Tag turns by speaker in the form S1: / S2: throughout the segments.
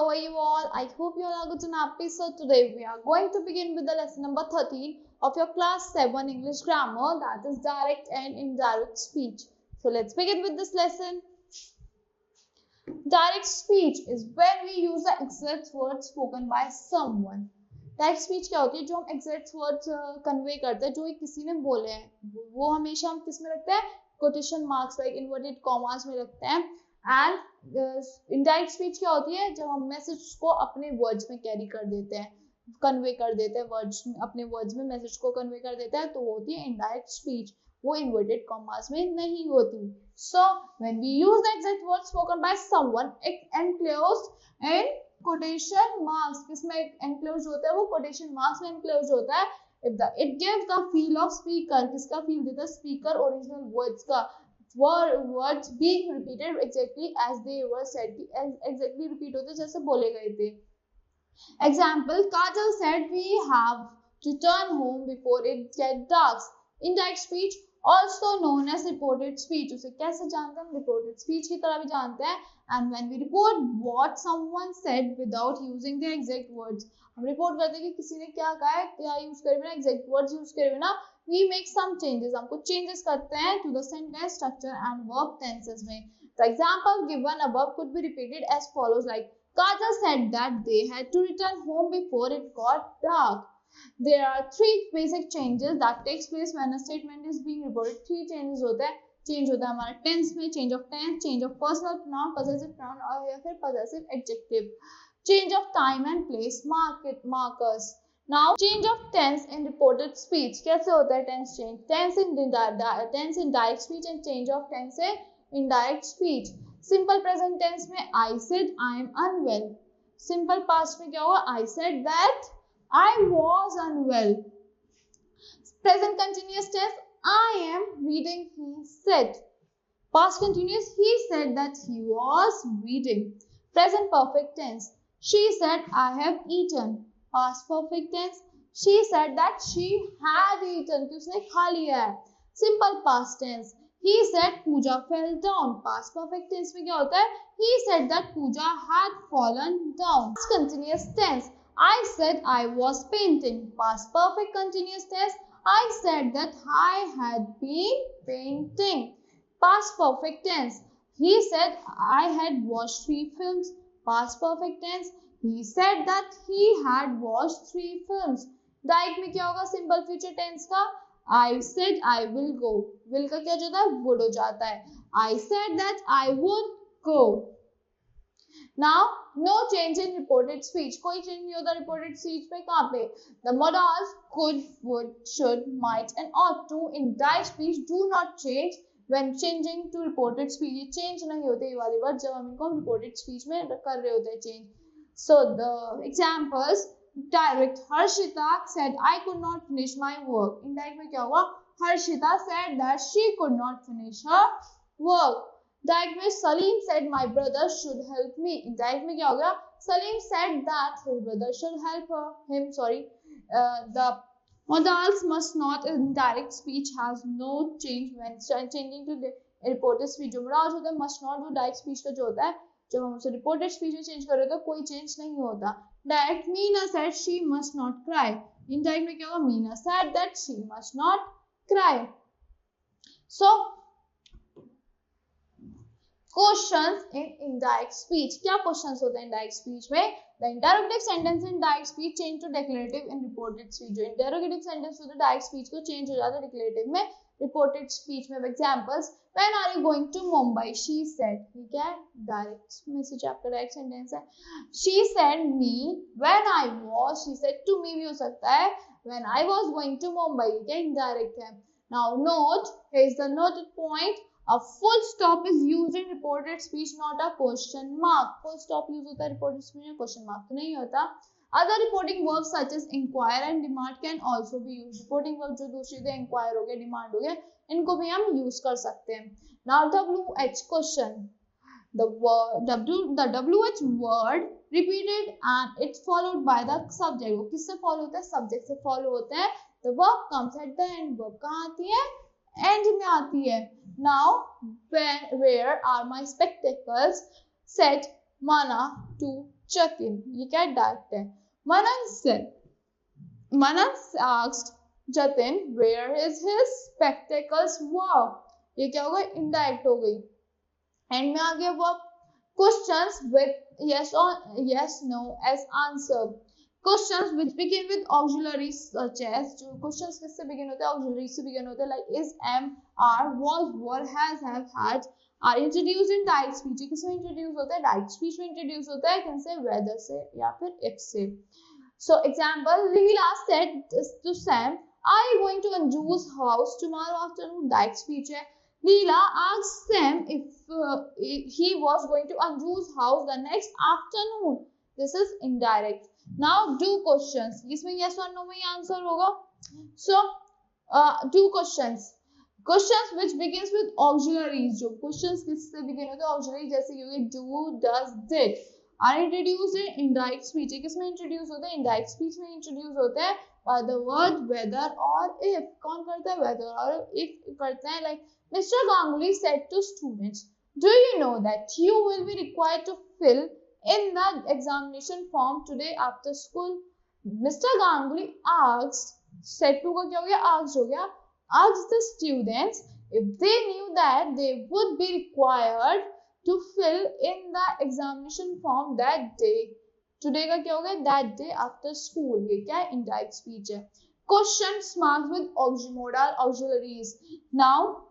S1: how are you all? I hope you all are good and happy. So today we are going to begin with the lesson number 13 of your class 7 English grammar, that is direct and indirect speech. So let's begin with this lesson. Direct speech is when we use the exact words spoken by someone. Direct speech क्या होती है? जो हम exact words convey करते हैं, जो किसी ने बोले हैं, वो हमेशा हम किस में रखते हैं? Quotation marks like inverted commas में रखते हैं. एंड इनडायरेक्ट स्पीच क्या होती है? जब हम मैसेज को अपने वर्ड्स में कैरी कर देते हैं, कन्वे कर देते हैं वर्ड्स में, अपने वर्ड्स में मैसेज को कन्वे कर देते हैं, तो वो होती है इनडायरेक्ट स्पीच. वो इन्वर्टेड कॉमास में नहीं होती. So when we use the exact word spoken by someone enclosed in quotation marks, किसमें एनक्लोज होता है? वो कोटेशन मार्क्स में एनक्लोज होता है. It gives the feel of speaker. किसका फील देता है? स्पीकर ओरिजिनल वर्ड्स का. Words being repeated exactly as they were said, exactly repeat होते जैसे बोले गए थे. Example, Kajal said we have to turn home before it get dark. Indirect speech also known as reported speech. उसे कैसे जानते हैं? हम reported speech की तरह भी जानते हैं. And when we report what someone said without using the exact words, हम रिपोर्ट करते हैं कि किसी ने क्या कहा है, क्या यूज करे बिना, exact words यूज करे बिना. We make some changes. हम कुछ changes करते हैं to the sentence structure and verb tenses में. The example given above could be repeated as follows, like Kajal said that they had to return home before it got dark. There are three basic changes that takes place when a statement is being reported. Three changes होते हैं. Change होता है हमारा tense में, change of tense, change of personal pronoun, possessive pronoun और या फिर possessive adjective. Change of time and place markers. Now change of tense in reported speech. कैसे होता है tense change? Tense in direct speech and change of tense in indirect speech. Simple present tense में I said I am unwell. Simple past में क्या होगा? I said that I was unwell. Present continuous tense, I am reading, he said. Past continuous, he said that he was reading. Present perfect tense, she said I have eaten. Past perfect tense, she said that she had eaten, कि उसने खा लिया है. Simple past tense, he said Pooja fell down. Past perfect tense में क्या होता है? He said that Pooja had fallen down. Past continuous tense, I said I was painting. Past perfect continuous tense, I said that I had been painting. Past perfect tense, he said I had watched 3 films. Past perfect tense, he said that he had watched 3 films. Direct में क्या होगा? Simple future tense का I said I will go. Will का क्या हो जाता है? Would हो जाता है. I said that I would go. Now, no change in reported speech. कोई change नहीं होता reported speech पे. कहाँ पे? The modals could, would, should, might and ought to in direct speech do not change when changing to reported speech. ये change नहीं होते ये वाले वर्ड जब हम इनको reported speech में कर रहे होते हैं change. So the examples: direct, Harshita said I could not finish my work. Indirect में क्या हुआ? Harshita said that she could not finish her work. Direct में Salim said my brother should help me. Indirect में क्या हो गया? Salim said that his brother should help him. The modals must not. Indirect speech has no change when changing to the reported speech. जो modals होता है must not, वो direct speech का जो होता है, जब हम उसे reported speech में change कर रहे हो तो कोई change नहीं होता. Direct, Meena said she must not cry. Indirect में क्या होगा? Meena said that she must not cry. So questions in indirect speech. क्या क्वेश्चंस होते हैं इनडायरेक्ट स्पीच में? The interrogative sentence in direct speech change to declarative in reported speech. जो interrogative sentence होता है डायरेक्ट स्पीच को change हो जाता है डिक्लेरेटिव में रिपोर्टेड स्पीच में. Examples: when are you going to Mumbai? She said. ठीक है, डायरेक्ट में से आपका डायरेक्ट सेंटेंस है. She said me. When I was, she said to me भी हो सकता है. When I was going to Mumbai, ये इनडायरेक्ट है. Now note, here is the noted point. A full stop is used in reported speech, not a question mark. Full stop use होता है reported speech में, question mark तो नहीं होता. Other reporting verbs such as inquire and demand can also be used. Reporting verb जो दूसरी थे inquire हो गया, demand हो गया, इनको भी हम use कर सकते हैं. Now WH question. The WH word repeated and it's followed by the subject. वो किससे follow होता है? Subject से follow होता है. The verb comes at the end. Verb कहाँ आती है? End में आती है. Now, where are my spectacles? Said Mana to Jatin, ये क्या डायरेक्ट है. Manan asked Jatin where is his spectacles. Wow, ये क्या हो गई, इनडायरेक्ट हो गई. एंड में आ गया verb. Questions with yes no as answer. Questions which begin with auxiliaries such as, जो questions किससे begin होते हैं, auxiliary से begin होते हैं, like is, am, are, was, were, has, have, had, are introduced in direct speech. किसमें introduce होता है, direct speech में introduce होता है, किन से, whether से या फिर if से. So example, Leela said to Sam, are you going to Anju's house tomorrow afternoon? Direct speech है. Leela asked Sam if he was going to Anju's house the next afternoon. This is indirect. Now do questions. इसमें yes or no में ही answer होगा. So do questions. Questions which begins with auxiliaries. जो questions किससे begin होते हैं, auxiliary, जैसे कि होंगे do, does, did, are introduced in indirect speech. किसमें introduce होते हैं, indirect speech में introduce होते हैं by the word whether or if. कौन करता है, whether और if करते हैं. Like Mr. Ganguly said to students, do you know that you will be required to fill in the examination form today after school? Mr. Ganguly asked, said to का क्या हो गया, asked हो गया, asked the students if they knew that they would be required to fill in the examination form that day. Today का क्या हो गया, that day after school. ये क्या है, indirect speech है. Questions marked with modal auxiliaries. Now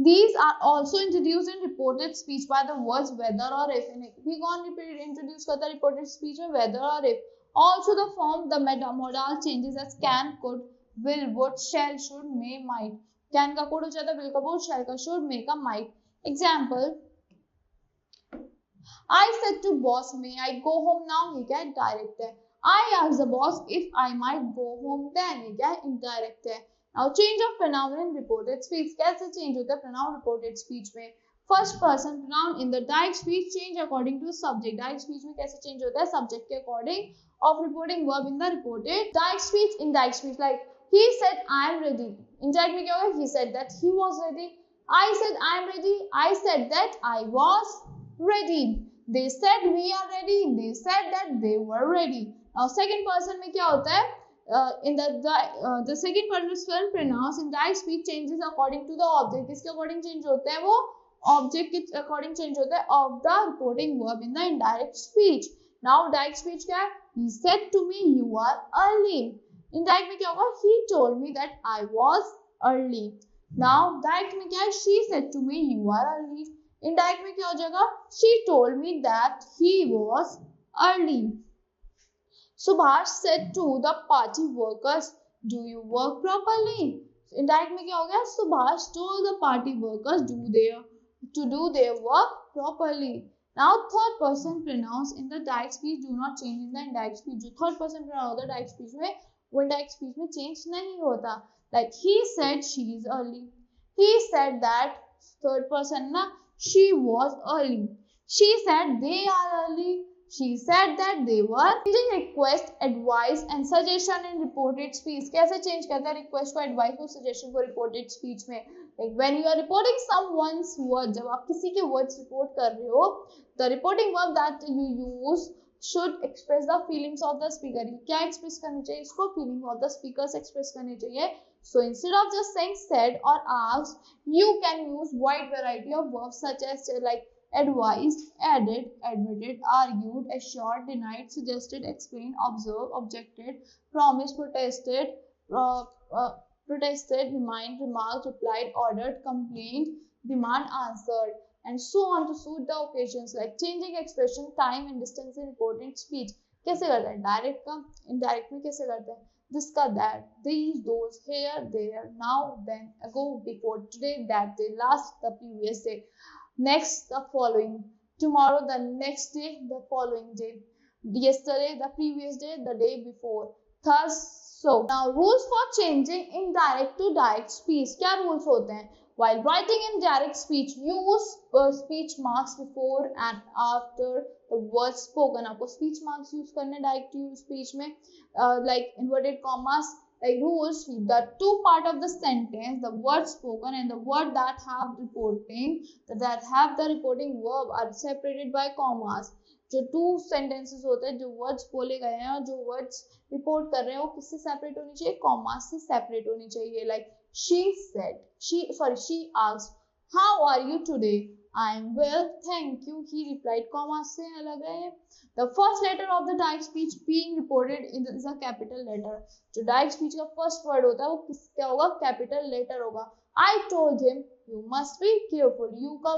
S1: these are also introduced in reported speech by the words whether or if. भी कौन introduce करता है reported speech में, whether or if. Also the form, the modal changes as can, could, will, would, shall, should, may, might. Can का could हो जाता है, will का would, shall का should, may का might. Example, I said to boss, may I go home now? ये क्या है, direct है. I asked the boss if I might go home then. ये क्या है, indirect है. Now change of pronoun in reported speech. कैसे change होता है pronoun reported speech में? First person pronoun in the direct speech change according to subject. Direct speech में कैसे change होता है, subject के according of reporting verb in the reported. Direct speech, indirect speech, like he said I am ready. Indirect में क्या होगा, he said that he was ready. I said I am ready. I said that I was ready. They said we are ready. They said that they were ready. Now second person में क्या होता है, in the second person pronouns in direct speech changes according to the object. किसके according change होता है, वो object के according change होता है of the reporting verb in the indirect speech. Now direct speech क्या है, he said to me you are early. Indirect में क्या होगा, he told me that I was early. Now direct में क्या है, she said to me you are early. Indirect में क्या हो जाएगा, she told me that he was early. Subhash said to the party workers, do you work properly? Indirect में क्या हो गया, Subhash told the party workers to do their work properly. Now third person pronouns in the direct speech do not change in the indirect speech. जो third person pronoun होता है direct speech में, वो indirect speech में change नहीं होता. Like he said she is early. He said that, third person ना, she was early. She said they are early. She said that they were. Changing request, advice and suggestion in reported speech. कैसे change करता है request को, advice को, suggestion को reported speech में? Like when you are reporting someone's word, जब आप किसी के words report कर रहे हो, the reporting verb that you use should express the feelings of the speaker. क्या express करनी चाहिए इसको, feeling of the speakers express करनी चाहिए. So instead of just saying said or asked, you can use wide variety of verbs such as like advised, added, admitted, argued, assured, denied, suggested, explained, observed, objected, promised, protested, remind, remarked, replied, ordered, complained, demand, answered, and so on to suit the occasions. Like changing expression, time and distance in reported speech. कैसे करते हैं, direct का. Indirect में कैसे करते हैं, जिसका, that, these, those, here, there, now, then, ago, before, today, that day, last, the previous day, next, the following, tomorrow, the next day, the following day, yesterday, the previous day, the day before, thus. So now rules for changing indirect to direct speech. क्या rules होते हैं? While writing in direct speech, use speech marks before and after the word spoken. आपको speech marks use करने direct speech में, like inverted commas. Like rules, the two part of the sentence, the word spoken and the word that have the reporting verb are separated by commas. जो two sentences होते हैं, जो words बोले गए हैं और जो वर्ड्स रिपोर्ट कर रहे हैं वो किससे सेपरेट होनी चाहिए, कॉमा से सेपरेट होनी चाहिए. Like she said, she asked, how are you today? I am well, thank you. He replied. Comma से अलग है. The first letter of the direct speech being reported is a capital letter. जो direct speech का first word होता है वो किसका होगा, capital letter होगा. I told him you must be careful. You का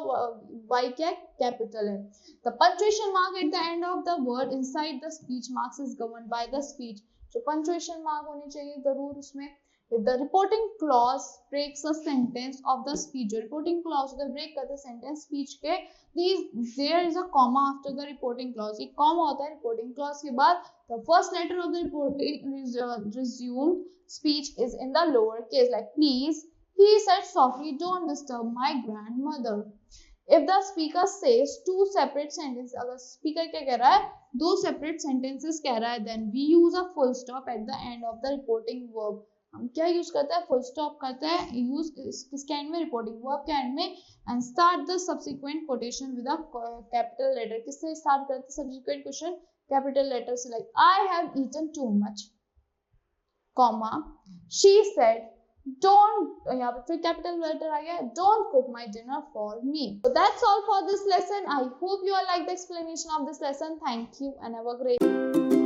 S1: y क्या capital है. The punctuation mark at the end of the word inside the speech marks is governed by the speech. जो punctuation mark होनी चाहिए जरूर उसमें. If the reporting clause breaks a sentence of the speech, जो reporting clause होता है break करते sentence speech के, there is a comma after the reporting clause. एक comma होता है reporting clause के बाद. The first letter of the resumed speech is in the lower case. Like please, he said softly, don't disturb my grandmother. If the speaker says two separate sentences, अगर speaker क्या कह रहा है, दो separate sentences कह रहा है, then we use a full stop at the end of the reporting verb. हम क्या यूज करते हैं, फुल स्टॉप करते हैं यूज किसके एंड में, रिपोर्टिंग वर्ब के एंड में. And start the subsequent quotation with a capital letter. किससे स्टार्ट करते हैं सब्सिक्वेंट क्वेश्चन, कैपिटल लेटर से. Like I have eaten too much, comma she said don't, यहाँ पे फिर कैपिटल लेटर आ गया, don't cook my dinner for me. So that's all for this lesson. I hope you are like the explanation of this lesson. Thank you and have a great